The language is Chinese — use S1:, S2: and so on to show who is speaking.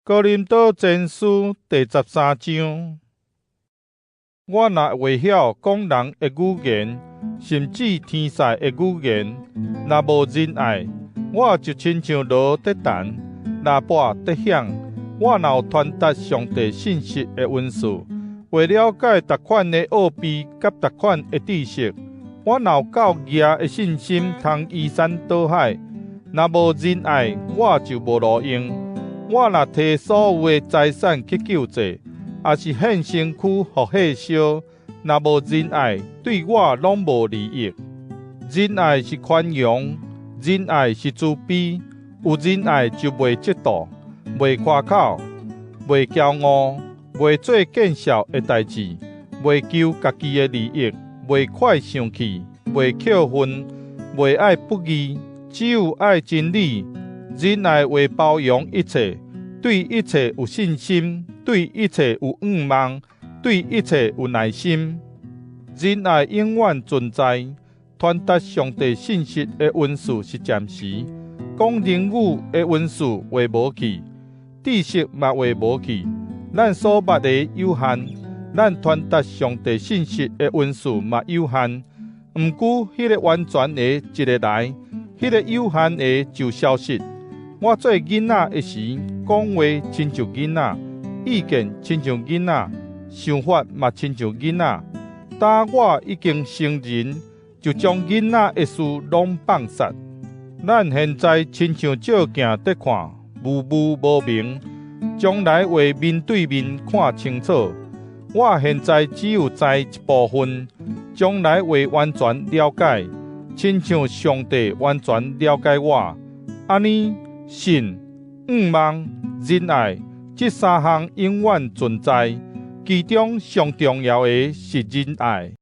S1: 哥林多前书第13章，我若会晓讲人的语言，甚至天使的语言，若无仁爱，我就亲像螺在弹，喇叭在响。我若有传达上帝信息的文字，为了解逐款的奥秘甲逐款的知识，我若有够举的信心，通移山倒海，若无仁爱，我就无路用。我若摕所有的财产去救济，也是献身躯互火烧，若无仁爱，对我拢无利益。仁爱是宽容，仁爱是慈悲，有仁爱就袂嫉妒，袂夸口，袂骄傲，袂做见笑的代志，袂求家己的利益，袂快生气，袂扣分，袂爱不义，只有爱真理。仁爱会包容一切，对一切有信心，对一切有仰望，对一切有耐心。仁爱永远存在。传达上帝信息的文字是暂时，讲人语的文字会无去，知识嘛会无去。咱所捌的有限，咱传达上帝信息的文字嘛有限。毋过，迄个完全的一个来，迄个有限的就消失。我做囡仔的时，讲话亲像囡仔，意见亲像囡仔，想法嘛亲像囡仔。当我已经成人，就将囡仔的事拢放煞。咱现在亲像照镜在看，模模无明，将来会面对面看清楚。我现在只有知一部分，将来会完全了解，亲像上帝完全了解我。安尼，信、仰望、仁爱，这三项永远存在，其中上重要的是仁爱。